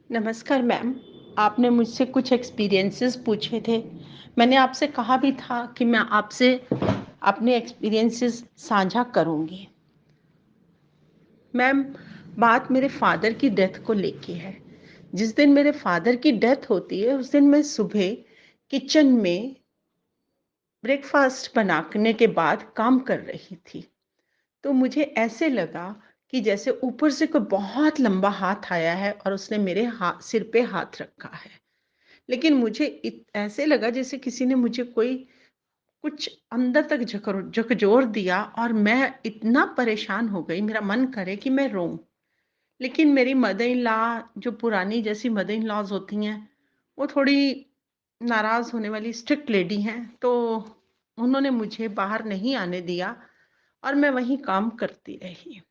नमस्कार मैम। आपने मुझसे कुछ एक्सपीरियंसेस पूछे थे। मैंने आपसे कहा भी था कि मैं आपसे अपने एक्सपीरियंसेस साझा करूँगी। मैम, बात मेरे फ़ादर की डेथ को लेके है। जिस दिन मेरे फ़ादर की डेथ होती है, उस दिन मैं सुबह किचन में ब्रेकफ़ास्ट बनाने के बाद काम कर रही थी। तो मुझे ऐसे लगा कि जैसे ऊपर से कोई बहुत लंबा हाथ आया है और उसने मेरे सिर पे हाथ रखा है। लेकिन मुझे ऐसे लगा जैसे किसी ने मुझे कोई कुछ अंदर तक झकझोर दिया और मैं इतना परेशान हो गई, मेरा मन करे कि मैं रोऊं। लेकिन मेरी मदर इन लॉ, जो पुरानी जैसी मदर इन लॉज होती हैं, वो थोड़ी नाराज होने वाली स्ट्रिक्ट लेडी हैं, तो उन्होंने मुझे बाहर नहीं आने दिया और मैं वहीं काम करती रही।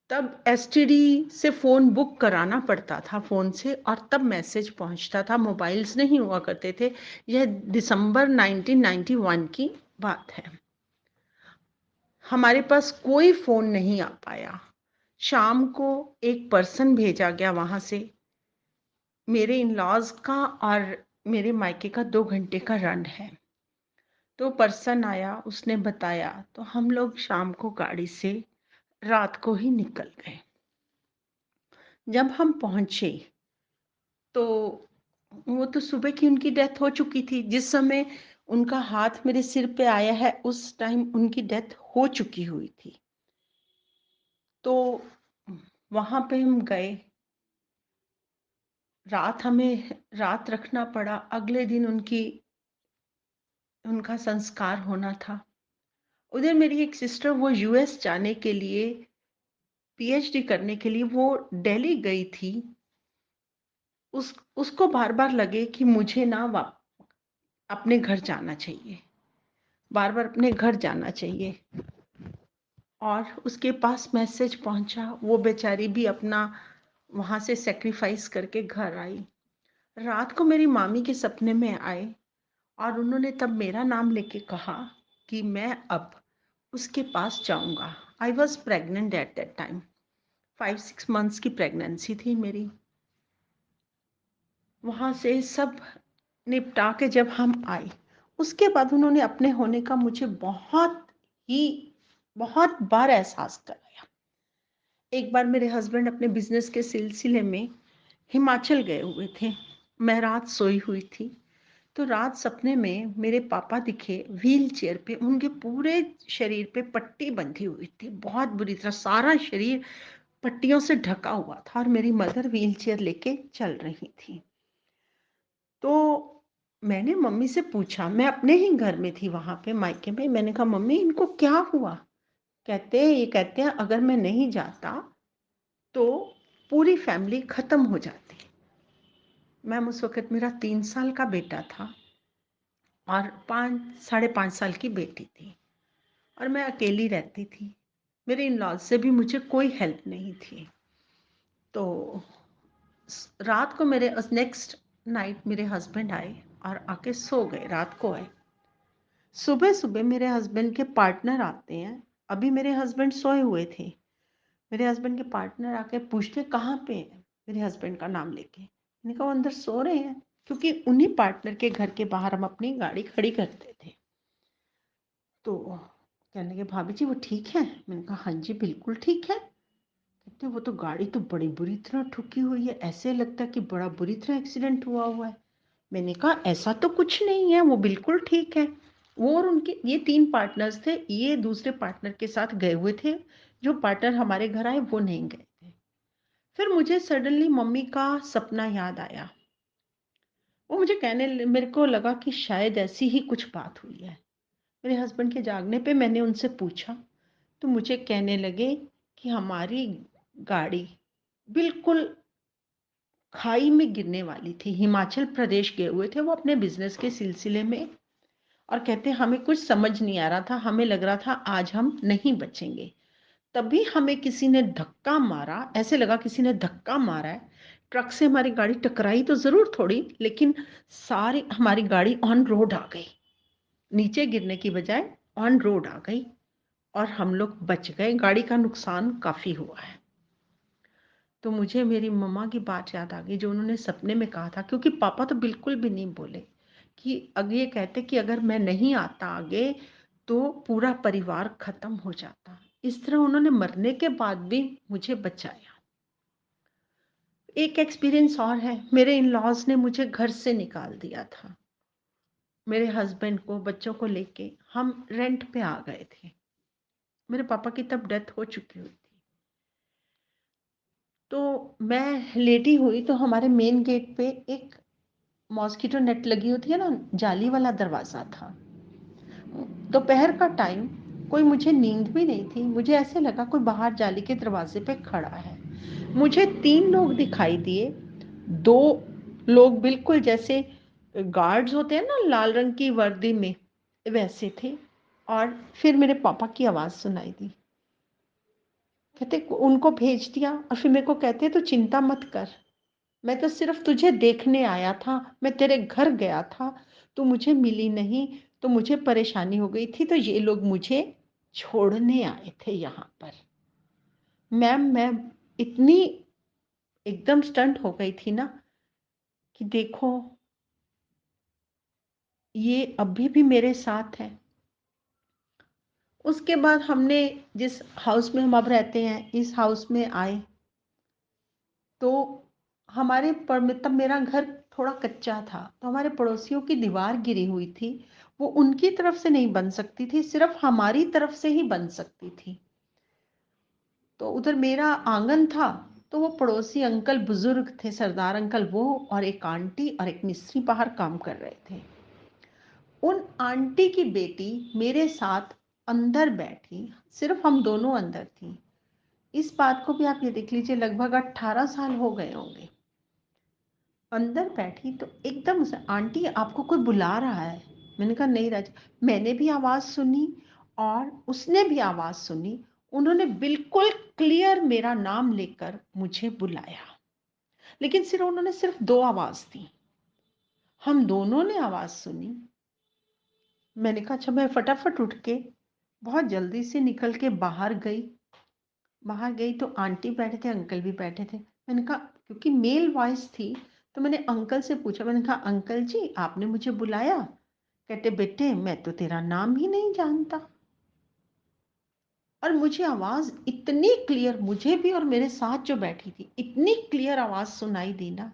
तब एसटीडी से फ़ोन बुक कराना पड़ता था फ़ोन से और तब मैसेज पहुंचता था, मोबाइल्स नहीं हुआ करते थे। यह दिसंबर 1991 की बात है। हमारे पास कोई फ़ोन नहीं आ पाया। शाम को एक पर्सन भेजा गया वहाँ से, मेरे इन-लॉज़ का और मेरे मायके का 2 घंटे का रन है। तो पर्सन आया, उसने बताया, तो हम लोग शाम को गाड़ी से रात को ही निकल गए। जब हम पहुँचे तो वो तो सुबह की उनकी डेथ हो चुकी थी। जिस समय उनका हाथ मेरे सिर पे आया है, उस टाइम उनकी डेथ हो चुकी हुई थी। तो वहाँ पे हम गए, हमें रात रखना पड़ा। अगले दिन उनका संस्कार होना था। उधर मेरी एक सिस्टर, वो यूएस जाने के लिए, पीएचडी करने के लिए वो दिल्ली गई थी। उसको बार-बार लगे कि मुझे ना अपने घर जाना चाहिए, बार-बार अपने घर जाना चाहिए। और उसके पास मैसेज पहुंचा, वो बेचारी भी अपना वहां से सेक्रीफाइस करके घर आई। रात को मेरी मामी के सपने में आए और उन्होंने तब मेरा नाम लेके कहा कि मैं अब उसके पास जाऊंगा। I was pregnant at that time. 5-6 months की प्रेगनेंसी थी मेरी। वहां से सब निपटा के जब हम आए, उसके बाद उन्होंने अपने होने का मुझे ही बहुत बार एहसास कराया। एक बार मेरे हस्बैंड अपने बिजनेस के सिलसिले में हिमाचल गए हुए थे। मैं रात सोई हुई थी, तो रात सपने में मेरे पापा दिखे व्हील चेयर पे। उनके पूरे शरीर पे पट्टी बंधी हुई थी, बहुत बुरी तरह सारा शरीर पट्टियों से ढका हुआ था और मेरी मदर व्हील चेयर लेके चल रही थी। तो मैंने मम्मी से पूछा, मैं अपने ही घर में थी वहां पे मायके में। मैंने कहा, मम्मी इनको क्या हुआ? ये कहते हैं अगर मैं नहीं जाता तो पूरी फैमिली खत्म हो जाती। मैम, उस वक़्त मेरा 3 साल का बेटा था और 5 साढ़े 5 साल की बेटी थी और मैं अकेली रहती थी। मेरे इन-लॉज़ से भी मुझे कोई हेल्प नहीं थी। तो रात को नेक्स्ट नाइट मेरे हस्बैंड आए और आके सो गए, रात को आए। सुबह-सुबह मेरे हस्बैंड के पार्टनर आते हैं। अभी मेरे हस्बैंड सोए हुए थे। मेरे हस्बैंड के पार्टनर आके पूछते, कहाँ पे हैं? मेरे हस्बैंड का नाम लेके। मैंने कहा, वो अंदर सो रहे हैं, क्योंकि उन्हीं पार्टनर के घर के बाहर हम अपनी गाड़ी खड़ी करते थे। तो कहने लगे, भाभी जी वो ठीक है? मैंने कहा, हाँ जी बिल्कुल ठीक है। कहते, वो तो गाड़ी तो बड़ी बुरी तरह ठुकी हुई है, ऐसे लगता है कि बड़ा बुरी तरह एक्सीडेंट हुआ है। मैंने कहा, ऐसा तो कुछ नहीं है, वो बिल्कुल ठीक है। वो और उनके ये 3 पार्टनर्स थे, ये दूसरे पार्टनर के साथ गए हुए थे। जो पार्टनर हमारे घर आए वो नहीं गए थे। फिर मुझे सडनली मम्मी का सपना याद आया। वो मुझे मेरे को लगा कि शायद ऐसी ही कुछ बात हुई है। मेरे हस्बैंड के जागने पे मैंने उनसे पूछा, तो मुझे कहने लगे कि हमारी गाड़ी बिल्कुल खाई में गिरने वाली थी। हिमाचल प्रदेश गए हुए थे वो अपने बिजनेस के सिलसिले में और कहते, हमें कुछ समझ नहीं आ रहा था, हमें लग रहा था आज हम नहीं बचेंगे। तभी हमें किसी ने धक्का मारा, ऐसे लगा किसी ने धक्का मारा है। ट्रक से हमारी गाड़ी टकराई तो ज़रूर थोड़ी, लेकिन सारी हमारी गाड़ी ऑन रोड आ गई। नीचे गिरने की बजाय ऑन रोड आ गई और हम लोग बच गए। गाड़ी का नुकसान काफ़ी हुआ है। तो मुझे मेरी मम्मा की बात याद आ गई जो उन्होंने सपने में कहा था, क्योंकि पापा तो बिल्कुल भी नहीं बोले कि अग ये कहते कि अगर मैं नहीं आता आगे तो पूरा परिवार खत्म हो जाता। इस तरह उन्होंने मरने के बाद भी मुझे बचाया। एक एक्सपीरियंस और है, मेरे इन-लॉज़ ने मुझे घर से निकाल दिया था। मेरे हस्बैंड को, बच्चों को लेके हम रेंट पे आ गए थे। मेरे पापा की तब डेथ हो चुकी हुई थी। तो मैं लेटी हुई तो हमारे मेन गेट पे एक मॉस्किटो नेट लगी होती है ना, जाली वाला दरवाज़ा था। दोपहर का टाइम, कोई मुझे नींद भी नहीं थी। मुझे ऐसे लगा कोई बाहर जाली के दरवाज़े पे खड़ा है। मुझे 3 लोग दिखाई दिए। 2 लोग बिल्कुल जैसे गार्ड्स होते हैं ना लाल रंग की वर्दी में, वैसे थे। और फिर मेरे पापा की आवाज़ सुनाई दी। कहते उनको भेज दिया और फिर मेरे को कहते तू चिंता मत कर, मैं तो सिर्फ तुझे देखने आया था, मैं तेरे घर गया था, तू मुझे मिली नहीं, तो मुझे परेशानी हो गई थी, तो ये लोग मुझे छोड़ने आए थे यहाँ पर। मैम मैं इतनी एकदम स्टंट हो गई थी ना कि देखो, ये अभी भी मेरे साथ है। उसके बाद हमने जिस हाउस में हम अब रहते हैं, इस हाउस में आए, तो हमारे तब मेरा घर थोड़ा कच्चा था, तो हमारे पड़ोसियों की दीवार गिरी हुई थी। वो उनकी तरफ से नहीं बन सकती थी, सिर्फ हमारी तरफ से ही बन सकती थी। तो उधर मेरा आंगन था, तो वो पड़ोसी अंकल बुजुर्ग थे, सरदार अंकल, वो और एक आंटी और एक मिस्त्री बाहर काम कर रहे थे। उन आंटी की बेटी मेरे साथ अंदर बैठी, सिर्फ हम दोनों अंदर थी। इस बात को भी आप ये देख लीजिए, लगभग 18 साल हो गए होंगे। अंदर बैठी तो एकदम से, आंटी आपको कोई बुला रहा है। मैंने कहा नहीं राजा। मैंने भी आवाज़ सुनी और उसने भी आवाज़ सुनी। उन्होंने बिल्कुल क्लियर मेरा नाम लेकर मुझे बुलाया, लेकिन सिर्फ उन्होंने सिर्फ 2 आवाज़ दी। हम दोनों ने आवाज़ सुनी। मैंने कहा अच्छा, मैं फटाफट उठ के बहुत जल्दी से निकल के बाहर गई तो आंटी बैठे थे, अंकल भी बैठे थे। मैंने कहा, क्योंकि मेल वॉइस थी, तो मैंने अंकल से पूछा। मैंने कहा अंकल जी आपने मुझे बुलाया? कहते बेटे मैं तो तेरा नाम ही नहीं जानता। और मुझे आवाज़ इतनी क्लियर, मुझे भी और मेरे साथ जो बैठी थी, इतनी क्लियर आवाज़ सुनाई दी ना।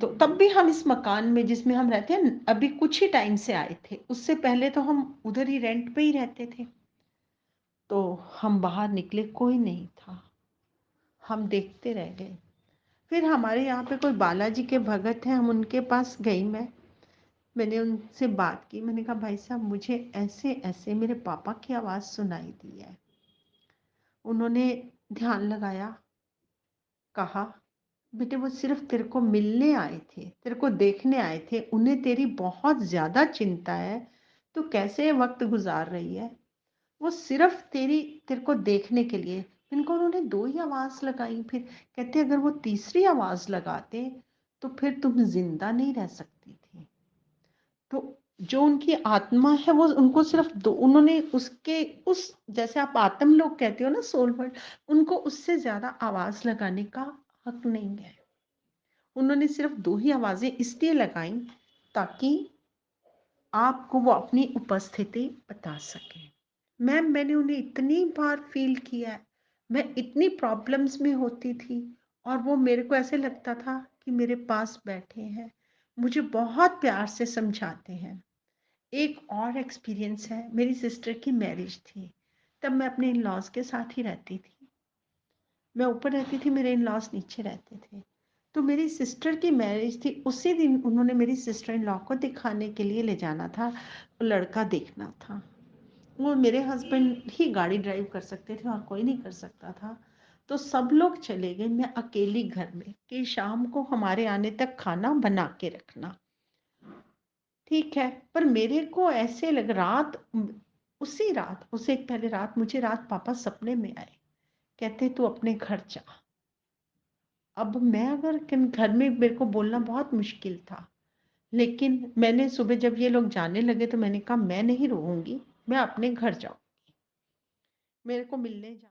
तो तब भी हम इस मकान में जिसमें हम रहते हैं अभी कुछ ही टाइम से आए थे, उससे पहले तो हम उधर ही रेंट पे ही रहते थे। तो हम बाहर निकले, कोई नहीं था। हम देखते रह गए। फिर हमारे यहाँ पे कोई बालाजी के भगत हैं, हम उनके पास गई मैंने उनसे बात की। मैंने कहा भाई साहब मुझे ऐसे ऐसे मेरे पापा की आवाज़ सुनाई दी है। उन्होंने ध्यान लगाया, कहा बेटे वो सिर्फ तेरे को मिलने आए थे, तेरे को देखने आए थे, उन्हें तेरी बहुत ज़्यादा चिंता है, तू कैसे वक्त गुजार रही है, वो सिर्फ तेरे को देखने के लिए। इनको उन्होंने 2 ही आवाज़ लगाई। फिर कहते अगर वो तीसरी आवाज़ लगाते तो फिर तुम जिंदा नहीं रह सकती थी। तो जो उनकी आत्मा है वो उनको सिर्फ 2, उन्होंने उसके उस, जैसे आप आत्म लोग कहते हो ना, सोल वर्ड, उनको उससे ज़्यादा आवाज़ लगाने का हक नहीं है। उन्होंने सिर्फ 2 ही आवाज़ें इसलिए लगाई ताकि आपको वो अपनी उपस्थिति बता सकें। मैम मैंने उन्हें इतनी बार फ़ील किया है, मैं इतनी प्रॉब्लम्स में होती थी और वो मेरे को ऐसे लगता था कि मेरे पास बैठे हैं, मुझे बहुत प्यार से समझाते हैं। एक और एक्सपीरियंस है, मेरी सिस्टर की मैरिज थी, तब मैं अपने इन-लॉज़ के साथ ही रहती थी। मैं ऊपर रहती थी, मेरे इन-लॉज़ नीचे रहते थे। तो मेरी सिस्टर की मैरिज थी, उसी दिन उन्होंने मेरी सिस्टर इन लॉ को दिखाने के लिए ले जाना था, लड़का देखना था। वो मेरे हस्बैंड ही गाड़ी ड्राइव कर सकते थे और कोई नहीं कर सकता था। तो सब लोग चले गए, मैं अकेली घर में, कि शाम को हमारे आने तक खाना बना के रखना। ठीक है, पर मेरे को ऐसे लग, उसी रात, उससे एक पहले रात, मुझे रात पापा सपने में आए, कहते तू अपने घर जा। अब मैं अगर घर में, मेरे को बोलना बहुत मुश्किल था, लेकिन मैंने सुबह जब ये लोग जाने लगे तो मैंने कहा मैं नहीं रहूंगी, मैं अपने घर जाऊँ, मेरे को मिलने जा